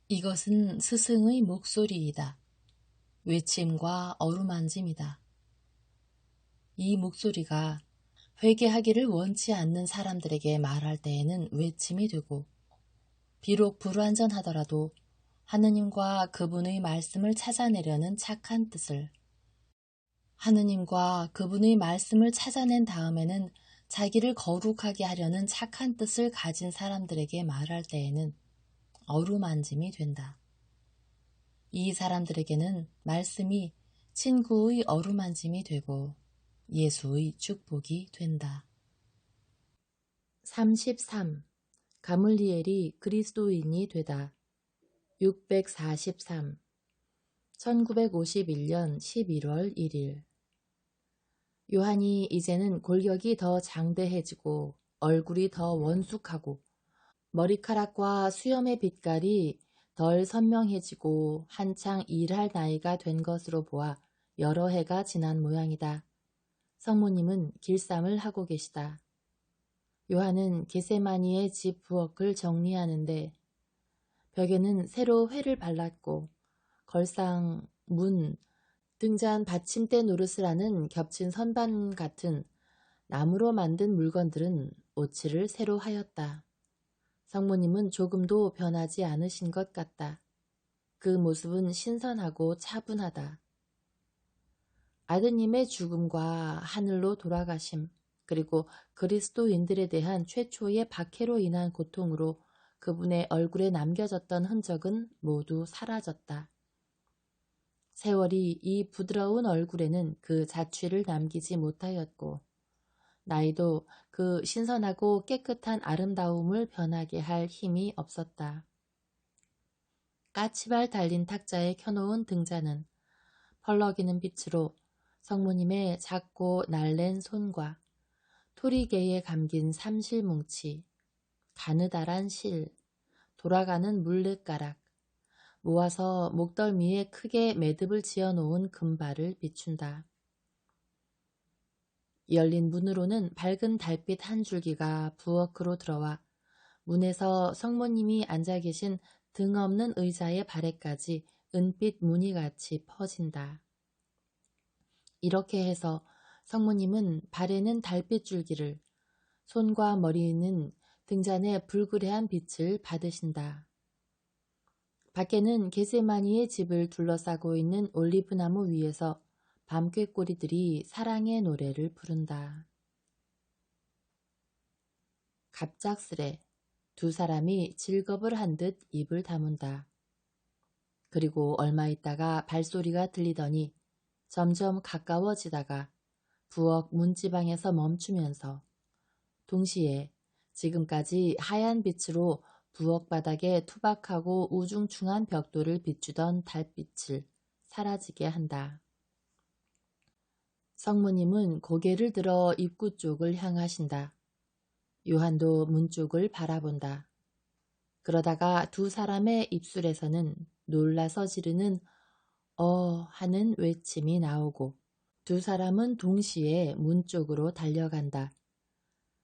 이것은 스승의 목소리이다. 외침과 어루만짐이다. 이 목소리가 회개하기를 원치 않는 사람들에게 말할 때에는 외침이 되고, 비록 불완전하더라도 하느님과 그분의 말씀을 찾아내려는 착한 뜻을, 하느님과 그분의 말씀을 찾아낸 다음에는 자기를 거룩하게 하려는 착한 뜻을 가진 사람들에게 말할 때에는 어루만짐이 된다. 이 사람들에게는 말씀이 친구의 어루만짐이 되고 예수의 축복이 된다. 33. 가물리엘이 그리스도인이 되다. 643. 1951년 11월 1일. 요한이 이제는 골격이 더 장대해지고 얼굴이 더 원숙하고 머리카락과 수염의 빛깔이 덜 선명해지고 한창 일할 나이가 된 것으로 보아 여러 해가 지난 모양이다. 성모님은 길쌈을 하고 계시다. 요한은 게세마니의 집 부엌을 정리하는데 벽에는 새로 회를 발랐고 걸상, 문, 등잔 받침대 노릇을 하는 겹친 선반 같은 나무로 만든 물건들은 오칠을 새로 하였다. 성모님은 조금도 변하지 않으신 것 같다. 그 모습은 신선하고 차분하다. 아드님의 죽음과 하늘로 돌아가심, 그리고 그리스도인들에 대한 최초의 박해로 인한 고통으로 그분의 얼굴에 남겨졌던 흔적은 모두 사라졌다. 세월이 이 부드러운 얼굴에는 그 자취를 남기지 못하였고 나이도 그 신선하고 깨끗한 아름다움을 변하게 할 힘이 없었다. 까치발 달린 탁자에 켜놓은 등잔은 펄럭이는 빛으로 성모님의 작고 날랜 손과 토리개에 감긴 삼실뭉치, 가느다란 실, 돌아가는 물레가락, 모아서 목덜미에 크게 매듭을 지어놓은 금발을 비춘다. 열린 문으로는 밝은 달빛 한 줄기가 부엌으로 들어와 문에서 성모님이 앉아 계신 등 없는 의자의 발에까지 은빛 무늬같이 퍼진다. 이렇게 해서 성모님은 발에는 달빛 줄기를, 손과 머리는 등잔의 불그레한 빛을 받으신다. 밖에는 게세마니의 집을 둘러싸고 있는 올리브나무 위에서 밤꾀꼬리들이 사랑의 노래를 부른다. 갑작스레 두 사람이 질겁을 한 듯 입을 다문다. 그리고 얼마 있다가 발소리가 들리더니 점점 가까워지다가 부엌 문지방에서 멈추면서 동시에 지금까지 하얀 빛으로 부엌 바닥에 투박하고 우중충한 벽돌을 비추던 달빛을 사라지게 한다. 성모님은 고개를 들어 입구 쪽을 향하신다. 요한도 문 쪽을 바라본다. 그러다가 두 사람의 입술에서는 놀라서 지르는 하는 외침이 나오고 두 사람은 동시에 문 쪽으로 달려간다.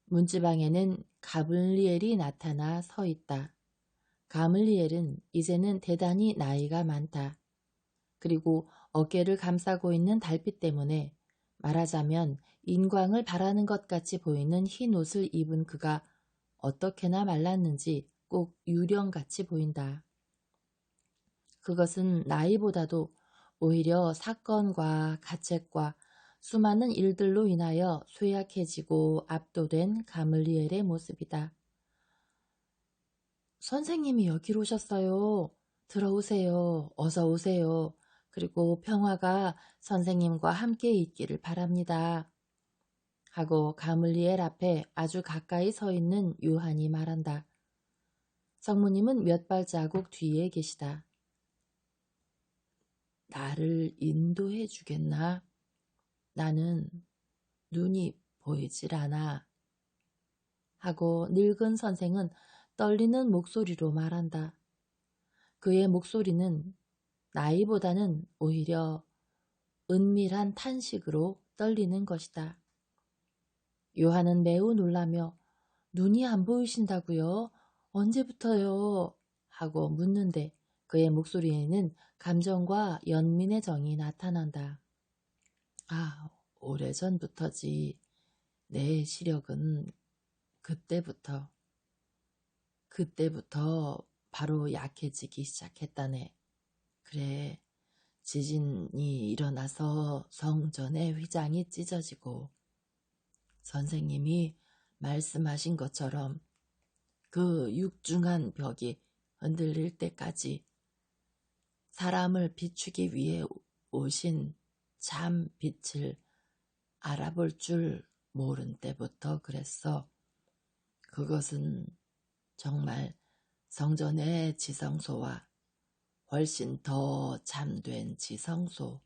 문지방에는 가물리엘이 나타나 서 있다. 가물리엘은 이제는 대단히 나이가 많다. 그리고 어깨를 감싸고 있는 달빛 때문에 말하자면 인광을 바라는 것 같이 보이는 흰 옷을 입은 그가 어떻게나 말랐는지 꼭 유령같이 보인다. 그것은 나이보다도 오히려 사건과 가책과 수많은 일들로 인하여 쇠약해지고 압도된 가물리엘의 모습이다. 선생님이 여기로 오셨어요. 들어오세요. 어서 오세요. 그리고 평화가 선생님과 함께 있기를 바랍니다. 하고 가물리엘 앞에 아주 가까이 서 있는 요한이 말한다. 성모님은 몇 발자국 뒤에 계시다. 나를 인도해 주겠나? 나는 눈이 보이질 않아. 하고 늙은 선생은 떨리는 목소리로 말한다. 그의 목소리는 나이보다는 오히려 은밀한 탄식으로 떨리는 것이다. 요한은 매우 놀라며 눈이 안 보이신다고요? 언제부터요? 하고 묻는데 그의 목소리에는 감정과 연민의 정이 나타난다. 아, 오래전부터지. 내 시력은 그때부터 바로 약해지기 시작했다네. 그래, 지진이 일어나서 성전의 휘장이 찢어지고 선생님이 말씀하신 것처럼 그 육중한 벽이 흔들릴 때까지 사람을 비추기 위해 오신 참 빛을 알아볼 줄 모른 때부터 그랬어. 그것은 정말 성전의 지성소와 훨씬 더 참된 지성소,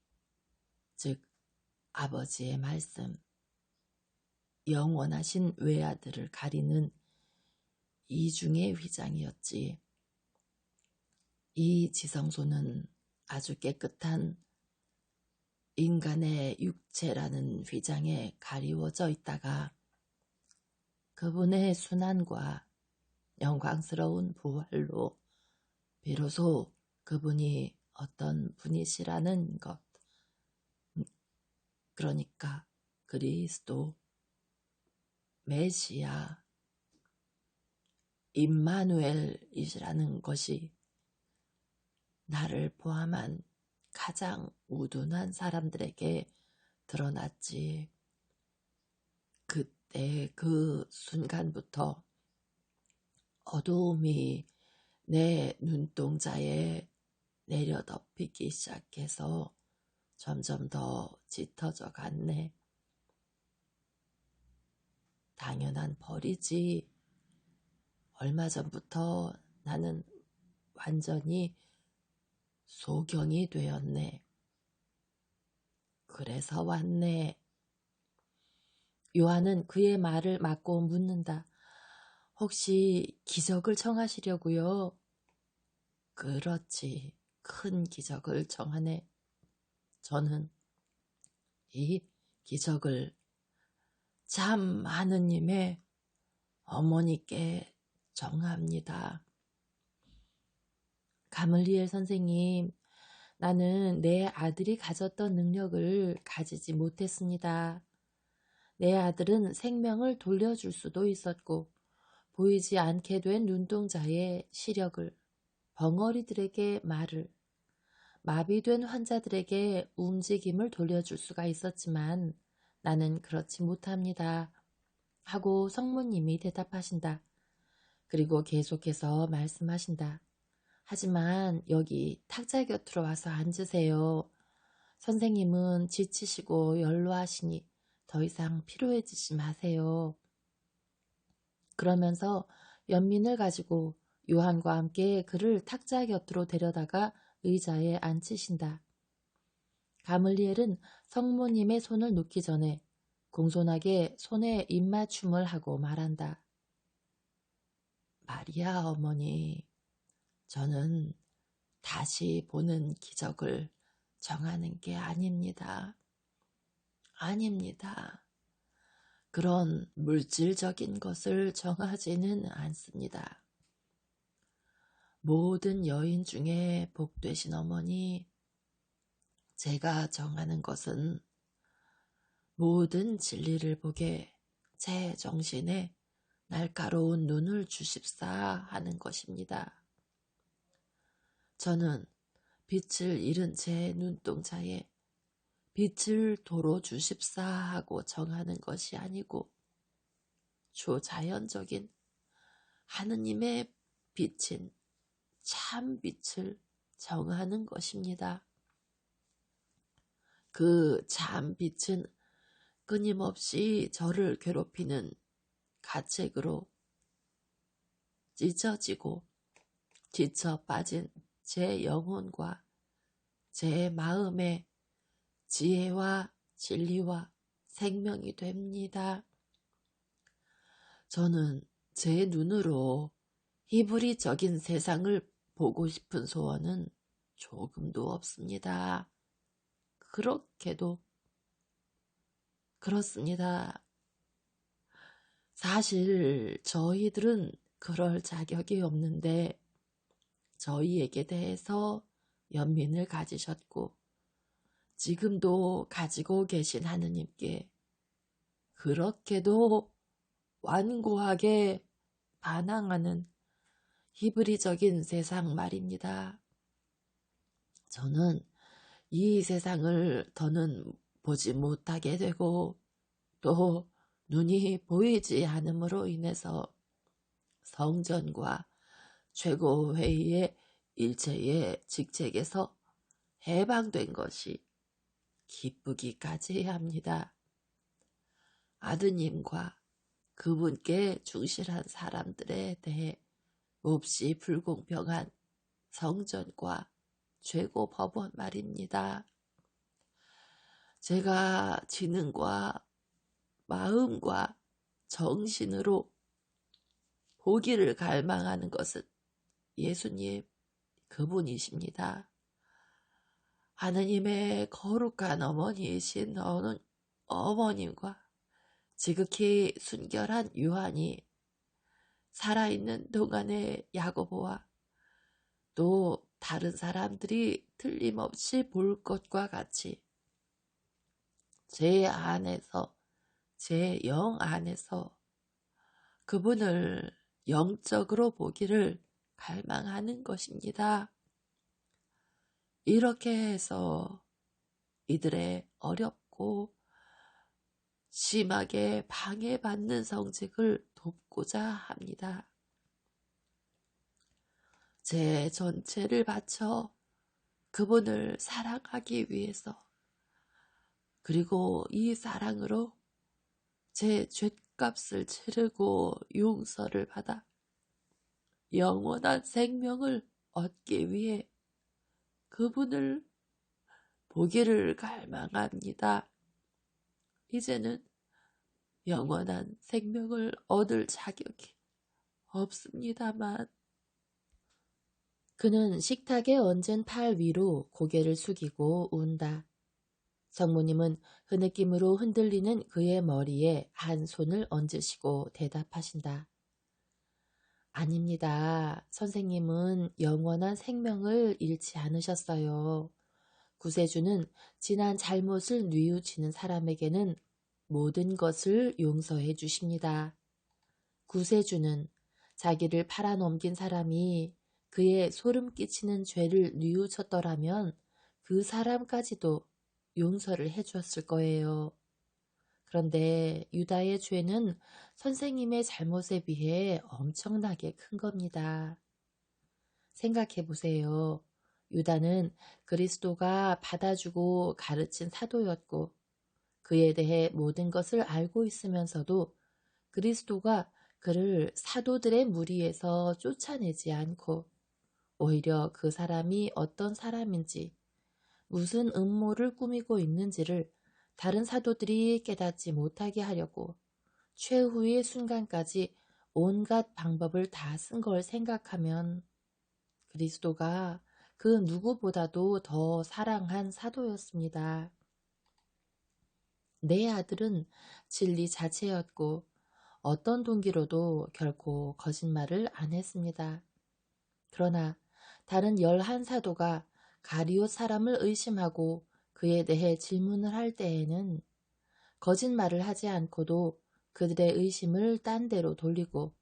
즉 아버지의 말씀, 영원하신 외아들을 가리는 이중의 휘장이었지. 이 지성소는 아주 깨끗한 인간의 육체라는 휘장에 가리워져 있다가 그분의 순환과 영광스러운 부활로 비로소 그분이 어떤 분이시라는 것, 그러니까 그리스도, 메시아, 임마누엘이시라는 것이 나를 포함한 가장 우둔한 사람들에게 드러났지. 그때 그 순간부터 어두움이 내 눈동자에 내려덮이기 시작해서 점점 더 짙어져 갔네. 당연한 벌이지. 얼마 전부터 나는 완전히 소경이 되었네. 그래서 왔네. 요한은 그의 말을 막고 묻는다. 혹시 기적을 청하시려고요? 그렇지. 큰 기적을 청하네. 저는 이 기적을 참 하느님의 어머니께 정합니다. 가물리엘 선생님, 나는 내 아들이 가졌던 능력을 가지지 못했습니다. 내 아들은 생명을 돌려줄 수도 있었고 보이지 않게 된 눈동자의 시력을, 벙어리들에게 말을, 마비된 환자들에게 움직임을 돌려줄 수가 있었지만 나는 그렇지 못합니다. 하고 성모님이 대답하신다. 그리고 계속해서 말씀하신다. 하지만 여기 탁자 곁으로 와서 앉으세요. 선생님은 지치시고 연로하시니 더 이상 피로해지지 마세요. 그러면서 연민을 가지고 요한과 함께 그를 탁자 곁으로 데려다가 의자에 앉히신다. 가물리엘은 성모님의 손을 놓기 전에 공손하게 손에 입맞춤을 하고 말한다. 마리아 어머니, 저는 다시 보는 기적을 정하는 게 아닙니다. 아닙니다. 그런 물질적인 것을 정하지는 않습니다. 모든 여인 중에 복되신 어머니, 제가 정하는 것은 모든 진리를 보게 제 정신에 날카로운 눈을 주십사 하는 것입니다. 저는 빛을 잃은 제 눈동자에 빛을 도로 주십사 하고 정하는 것이 아니고 초자연적인 하느님의 빛인 참 빛을 정하는 것입니다. 그 참 빛은 끊임없이 저를 괴롭히는 가책으로 찢어지고 지쳐 빠진 제 영혼과 제 마음의 지혜와 진리와 생명이 됩니다. 저는 제 눈으로 히브리적인 세상을 보고 싶은 소원은 조금도 없습니다. 그렇게도 그렇습니다. 사실 저희들은 그럴 자격이 없는데 저희에게 대해서 연민을 가지셨고 지금도 가지고 계신 하느님께 그렇게도 완고하게 반항하는 히브리적인 세상 말입니다. 저는 이 세상을 더는 보지 못하게 되고 또 눈이 보이지 않음으로 인해서 성전과 최고회의의 일체의 직책에서 해방된 것이 기쁘기까지 합니다. 아드님과 그분께 충실한 사람들에 대해 몹시 불공평한 성전과 최고 법원 말입니다. 제가 지능과 마음과 정신으로 보기를 갈망하는 것은 예수님 그분이십니다. 하느님의 거룩한 어머니이신 어머님과 지극히 순결한 요한이 살아있는 동안의 야고보와 또 다른 사람들이 틀림없이 볼 것과 같이 제 안에서, 제 영 안에서 그분을 영적으로 보기를 갈망하는 것입니다. 이렇게 해서 이들의 어렵고 심하게 방해받는 성직을 돕고자 합니다. 제 전체를 바쳐 그분을 사랑하기 위해서 그리고 이 사랑으로 제 죗값을 치르고 용서를 받아 영원한 생명을 얻기 위해 그분을 보기를 갈망합니다. 이제는 영원한 생명을 얻을 자격이 없습니다만 그는 식탁에 얹은 팔 위로 고개를 숙이고 운다. 성모님은 흐느낌으로 흔들리는 그의 머리에 한 손을 얹으시고 대답하신다. 아닙니다. 선생님은 영원한 생명을 잃지 않으셨어요. 구세주는 지난 잘못을 뉘우치는 사람에게는 모든 것을 용서해 주십니다. 구세주는 자기를 팔아넘긴 사람이 그의 소름 끼치는 죄를 뉘우쳤더라면 그 사람까지도 용서를 해주었을 거예요. 그런데 유다의 죄는 선생님의 잘못에 비해 엄청나게 큰 겁니다. 생각해 보세요. 유다는 그리스도가 받아주고 가르친 사도였고 그에 대해 모든 것을 알고 있으면서도 그리스도가 그를 사도들의 무리에서 쫓아내지 않고 오히려 그 사람이 어떤 사람인지 무슨 음모를 꾸미고 있는지를 다른 사도들이 깨닫지 못하게 하려고 최후의 순간까지 온갖 방법을 다 쓴 걸 생각하면 그리스도가 그 누구보다도 더 사랑한 사도였습니다. 내 아들은 진리 자체였고 어떤 동기로도 결코 거짓말을 안 했습니다. 그러나 다른 11사도가 가룟옷 사람을 의심하고 그에 대해 질문을 할 때에는 거짓말을 하지 않고도 그들의 의심을 딴 데로 돌리고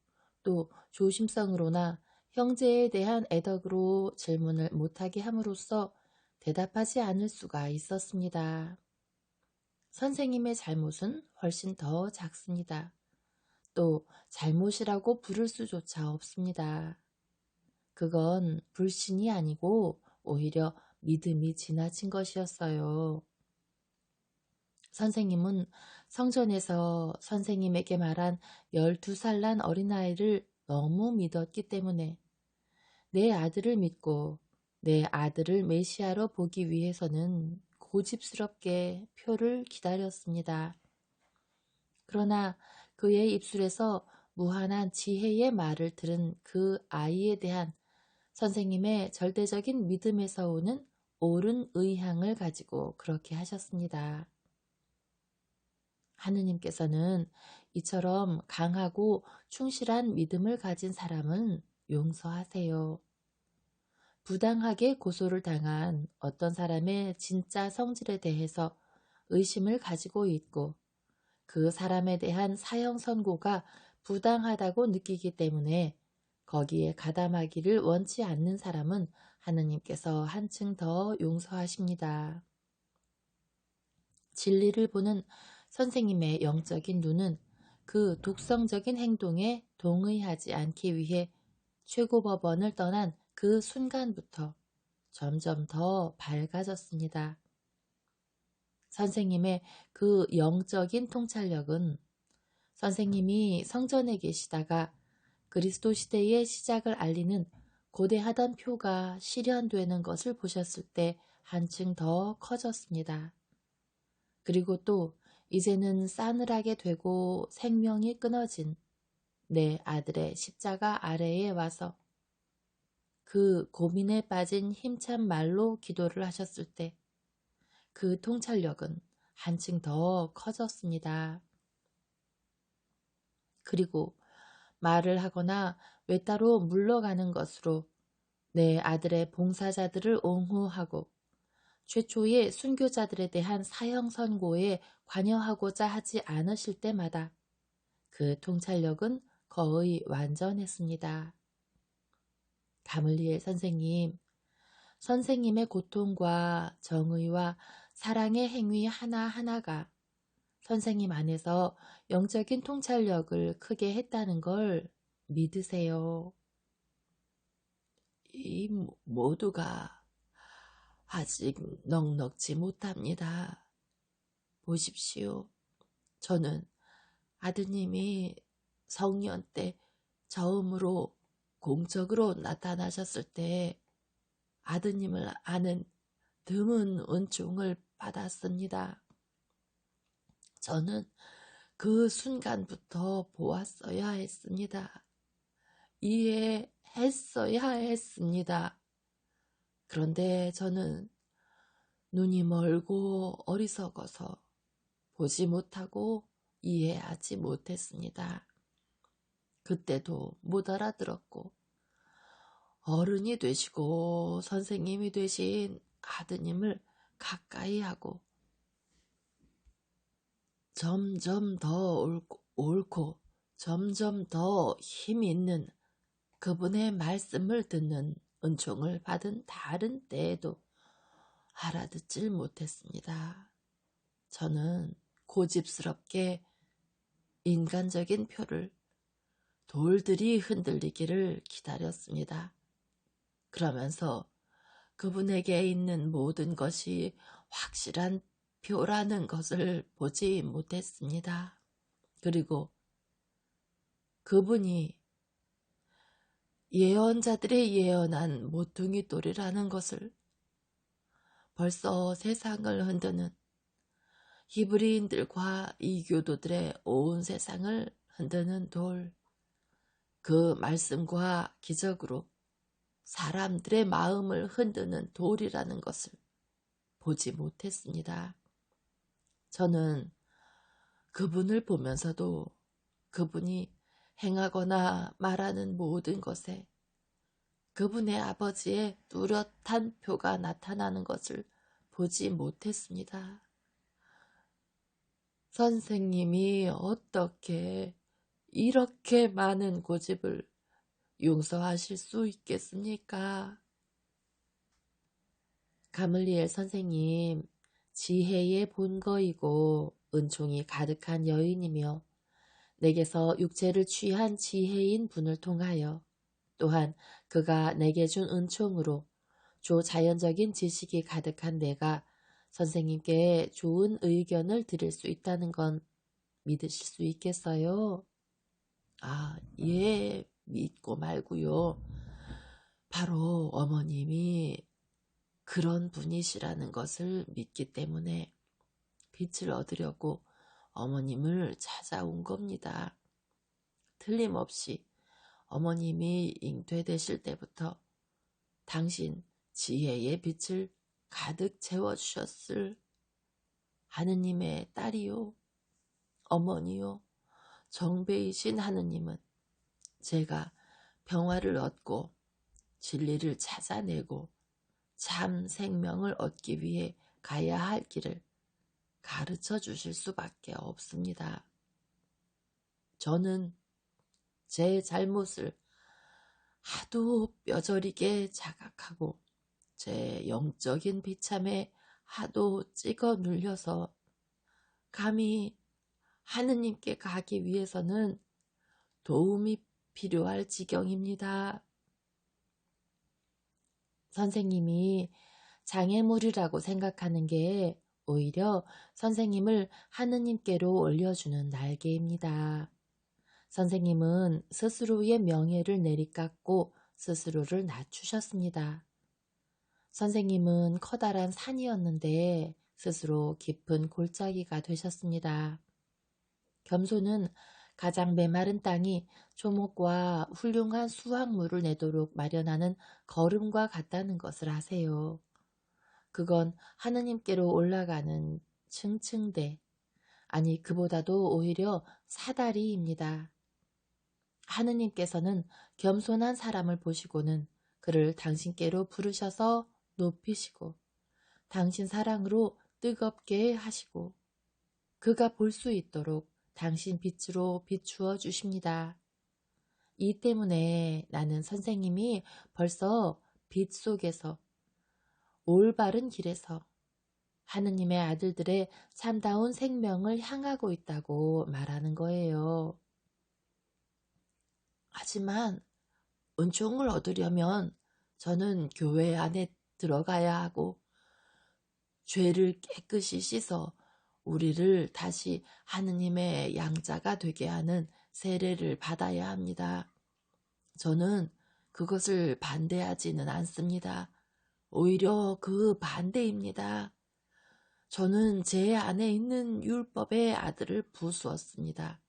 또 조심성으로나 형제에 대한 애덕으로 질문을 못하게 함으로써 대답하지 않을 수가 있었습니다. 선생님의 잘못은 훨씬 더 작습니다. 또 잘못이라고 부를 수조차 없습니다. 그건 불신이 아니고 오히려 믿음이 지나친 것이었어요. 선생님은 성전에서 선생님에게 말한 12살 난 어린아이를 너무 믿었기 때문에 내 아들을 믿고 내 아들을 메시아로 보기 위해서는 고집스럽게 표를 기다렸습니다. 그러나 그의 입술에서 무한한 지혜의 말을 들은 그 아이에 대한 선생님의 절대적인 믿음에서 오는 옳은 의향을 가지고 그렇게 하셨습니다. 하느님께서는 이처럼 강하고 충실한 믿음을 가진 사람은 용서하세요. 부당하게 고소를 당한 어떤 사람의 진짜 성질에 대해서 의심을 가지고 있고 그 사람에 대한 사형 선고가 부당하다고 느끼기 때문에 거기에 가담하기를 원치 않는 사람은 하느님께서 한층 더 용서하십니다. 진리를 보는 선생님의 영적인 눈은 그 독성적인 행동에 동의하지 않기 위해 최고법원을 떠난 그 순간부터 점점 더 밝아졌습니다. 선생님의 그 영적인 통찰력은 선생님이 성전에 계시다가 그리스도 시대의 시작을 알리는 고대하던 표가 실현되는 것을 보셨을 때 한층 더 커졌습니다. 그리고 또 이제는 싸늘하게 되고 생명이 끊어진 내 아들의 십자가 아래에 와서 그 고민에 빠진 힘찬 말로 기도를 하셨을 때 그 통찰력은 한층 더 커졌습니다. 그리고 말을 하거나 외따로 물러가는 것으로 내 아들의 봉사자들을 옹호하고 최초의 순교자들에 대한 사형 선고에 관여하고자 하지 않으실 때마다 그 통찰력은 거의 완전했습니다. 가물리엘 선생님, 선생님의 고통과 정의와 사랑의 행위 하나하나가 선생님 안에서 영적인 통찰력을 크게 했다는 걸 믿으세요. 이 모두가 아직 넉넉지 못합니다. 보십시오. 저는 아드님이 성년 때 처음으로 공적으로 나타나셨을 때 아드님을 아는 드문 은총을 받았습니다. 저는 그 순간부터 보았어야 했습니다. 이해했어야 했습니다. 그런데 저는 눈이 멀고 어리석어서 보지 못하고 이해하지 못했습니다. 그때도 못 알아들었고 어른이 되시고 선생님이 되신 아드님을 가까이 하고 점점 더 옳고 점점 더 힘 있는 그분의 말씀을 듣는 은총을 받은 다른 때에도 알아듣질 못했습니다. 저는 고집스럽게 인간적인 표를 돌들이 흔들리기를 기다렸습니다. 그러면서 그분에게 있는 모든 것이 확실한 표라는 것을 보지 못했습니다. 그리고 그분이 예언자들의 예언한 모퉁이 돌이라는 것을 벌써 세상을 흔드는 히브리인들과 이교도들의 온 세상을 흔드는 돌, 그 말씀과 기적으로 사람들의 마음을 흔드는 돌이라는 것을 보지 못했습니다. 저는 그분을 보면서도 그분이 행하거나 말하는 모든 것에 그분의 아버지의 뚜렷한 표가 나타나는 것을 보지 못했습니다. 선생님이 어떻게 이렇게 많은 고집을 용서하실 수 있겠습니까? 가물리엘 선생님, 지혜의 본거이고 은총이 가득한 여인이며 내게서 육체를 취한 지혜인 분을 통하여 또한 그가 내게 준 은총으로 조자연적인 지식이 가득한 내가 선생님께 좋은 의견을 드릴 수 있다는 건 믿으실 수 있겠어요? 예, 믿고 말고요. 바로 어머님이 그런 분이시라는 것을 믿기 때문에 빛을 얻으려고 어머님을 찾아온 겁니다. 틀림없이 어머님이 잉태되실 때부터 당신 지혜의 빛을 가득 채워주셨을 하느님의 딸이요, 어머니요, 정배이신 하느님은 제가 평화를 얻고 진리를 찾아내고 참 생명을 얻기 위해 가야 할 길을 가르쳐 주실 수밖에 없습니다. 저는 제 잘못을 하도 뼈저리게 자각하고 제 영적인 비참에 하도 찍어 눌려서 감히 하느님께 가기 위해서는 도움이 필요할 지경입니다. 선생님이 장애물이라고 생각하는 게 오히려 선생님을 하느님께로 올려주는 날개입니다. 선생님은 스스로의 명예를 내리깎고 스스로를 낮추셨습니다. 선생님은 커다란 산이었는데 스스로 깊은 골짜기가 되셨습니다. 겸손은 가장 메마른 땅이 초목과 훌륭한 수확물을 내도록 마련하는 걸음과 같다는 것을 아세요. 그건 하느님께로 올라가는 층층대, 아니 그보다도 오히려 사다리입니다. 하느님께서는 겸손한 사람을 보시고는 그를 당신께로 부르셔서 높이시고 당신 사랑으로 뜨겁게 하시고 그가 볼 수 있도록 당신 빛으로 비추어 주십니다. 이 때문에 나는 선생님이 벌써 빛 속에서 올바른 길에서 하느님의 아들들의 참다운 생명을 향하고 있다고 말하는 거예요. 하지만 은총을 얻으려면 저는 교회 안에 들어가야 하고 죄를 깨끗이 씻어 우리를 다시 하느님의 양자가 되게 하는 세례를 받아야 합니다. 저는 그것을 반대하지는 않습니다. 오히려 그 반대입니다. 저는 제 안에 있는 율법의 아들을 부수었습니다.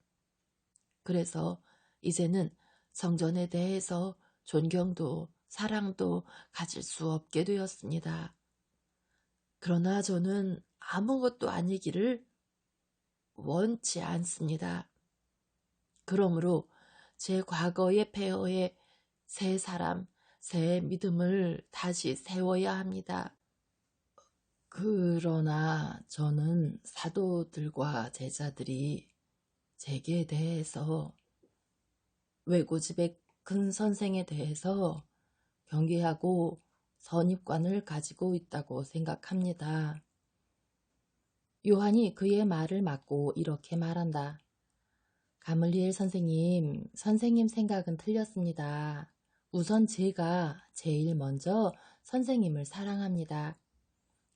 그래서 이제는 성전에 대해서 존경도 사랑도 가질 수 없게 되었습니다. 그러나 저는 아무것도 아니기를 원치 않습니다. 그러므로 제 과거의 폐허에 새 사람, 새 믿음을 다시 세워야 합니다. 그러나 저는 사도들과 제자들이 제게 대해서 외고집의 큰 선생에 대해서 경계하고 선입관을 가지고 있다고 생각합니다. 요한이 그의 말을 막고 이렇게 말한다. 가물리엘 선생님, 선생님 생각은 틀렸습니다. 우선 제가 제일 먼저 선생님을 사랑합니다.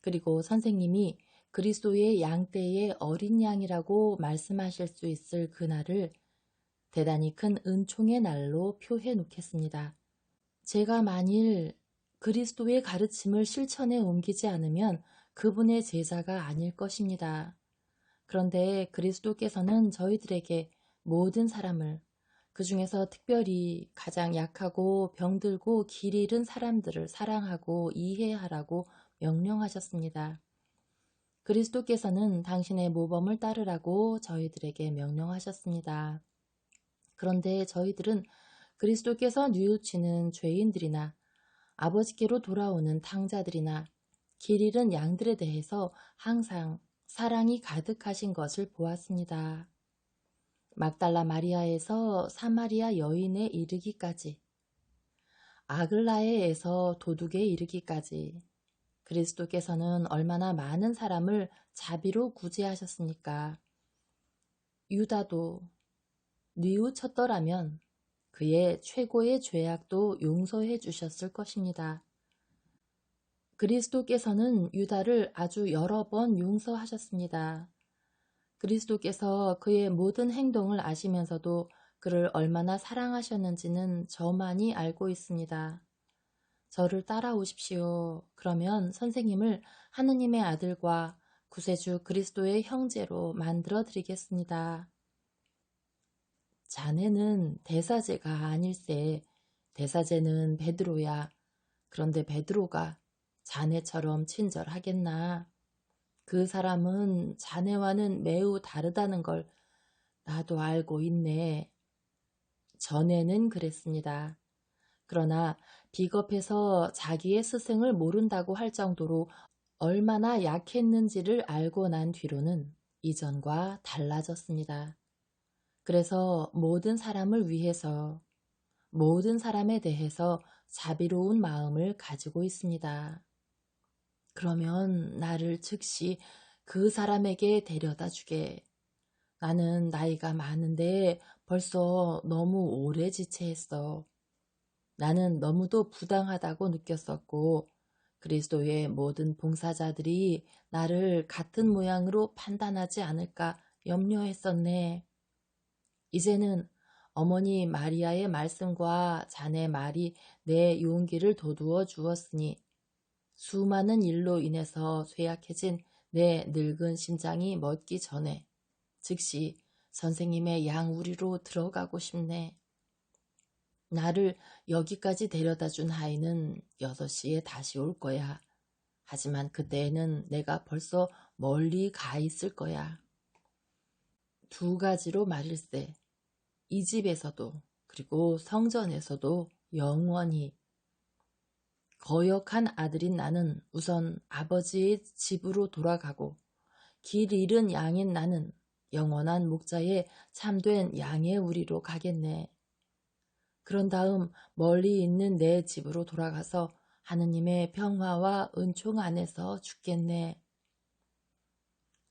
그리고 선생님이 그리스도의 양떼의 어린 양이라고 말씀하실 수 있을 그날을 대단히 큰 은총의 날로 표해 놓겠습니다. 제가 만일 그리스도의 가르침을 실천에 옮기지 않으면 그분의 제자가 아닐 것입니다. 그런데 그리스도께서는 저희들에게 모든 사람을, 그 중에서 특별히 가장 약하고 병들고 길 잃은 사람들을 사랑하고 이해하라고 명령하셨습니다. 그리스도께서는 당신의 모범을 따르라고 저희들에게 명령하셨습니다. 그런데 저희들은 그리스도께서 뉘우치는 죄인들이나 아버지께로 돌아오는 탕자들이나 길 잃은 양들에 대해서 항상 사랑이 가득하신 것을 보았습니다. 막달라 마리아에서 사마리아 여인에 이르기까지, 아글라에에서 도둑에 이르기까지 그리스도께서는 얼마나 많은 사람을 자비로 구제하셨습니까? 유다도 뉘우쳤더라면 그의 최고의 죄악도 용서해 주셨을 것입니다. 그리스도께서는 유다를 아주 여러 번 용서하셨습니다. 그리스도께서 그의 모든 행동을 아시면서도 그를 얼마나 사랑하셨는지는 저만이 알고 있습니다. 저를 따라오십시오. 그러면 선생님을 하느님의 아들과 구세주 그리스도의 형제로 만들어 드리겠습니다. 자네는 대사제가 아닐세. 대사제는 베드로야. 그런데 베드로가 자네처럼 친절하겠나? 그 사람은 자네와는 매우 다르다는 걸 나도 알고 있네. 전에는 그랬습니다. 그러나 비겁해서 자기의 스승을 모른다고 할 정도로 얼마나 약했는지를 알고 난 뒤로는 이전과 달라졌습니다. 그래서 모든 사람을 위해서, 모든 사람에 대해서 자비로운 마음을 가지고 있습니다. 그러면 나를 즉시 그 사람에게 데려다 주게. 나는 나이가 많은데 벌써 너무 오래 지체했어. 나는 너무도 부당하다고 느꼈었고, 그리스도의 모든 봉사자들이 나를 같은 모양으로 판단하지 않을까 염려했었네. 이제는 어머니 마리아의 말씀과 자네 말이 내 용기를 돋우어 주었으니 수많은 일로 인해서 쇠약해진 내 늙은 심장이 멎기 전에 즉시 선생님의 양우리로 들어가고 싶네. 나를 여기까지 데려다 준 하인은 6시에 다시 올 거야. 하지만 그때에는 내가 벌써 멀리 가 있을 거야. 두 가지로 말일세. 이 집에서도 그리고 성전에서도 영원히. 거역한 아들인 나는 우선 아버지의 집으로 돌아가고 길 잃은 양인 나는 영원한 목자의 참된 양의 우리로 가겠네. 그런 다음 멀리 있는 내 집으로 돌아가서 하느님의 평화와 은총 안에서 죽겠네.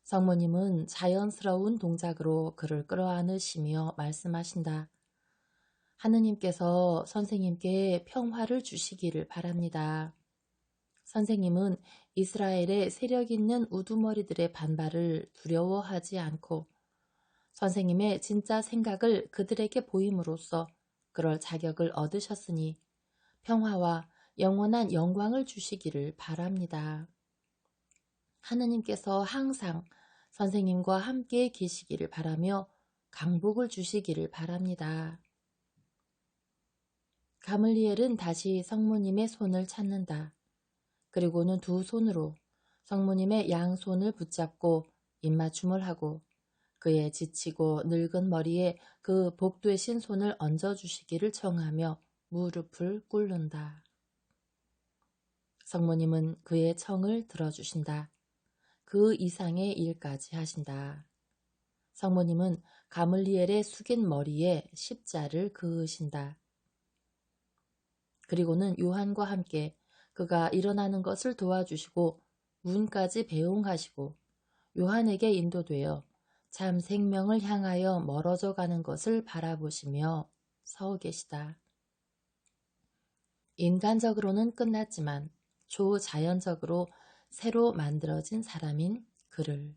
성모님은 자연스러운 동작으로 그를 끌어안으시며 말씀하신다. 하느님께서 선생님께 평화를 주시기를 바랍니다. 선생님은 이스라엘의 세력 있는 우두머리들의 반발을 두려워하지 않고 선생님의 진짜 생각을 그들에게 보임으로써 그럴 자격을 얻으셨으니 평화와 영원한 영광을 주시기를 바랍니다. 하느님께서 항상 선생님과 함께 계시기를 바라며 강복을 주시기를 바랍니다. 가물리엘은 다시 성모님의 손을 찾는다. 그리고는 두 손으로 성모님의 양손을 붙잡고 입맞춤을 하고 그의 지치고 늙은 머리에 그 복되신 손을 얹어주시기를 청하며 무릎을 꿇는다. 성모님은 그의 청을 들어주신다. 그 이상의 일까지 하신다. 성모님은 가물리엘의 숙인 머리에 십자를 그으신다. 그리고는 요한과 함께 그가 일어나는 것을 도와주시고 문까지 배웅하시고 요한에게 인도되어 참 생명을 향하여 멀어져 가는 것을 바라보시며 서 계시다. 인간적으로는 끝났지만 초자연적으로 새로 만들어진 사람인 그를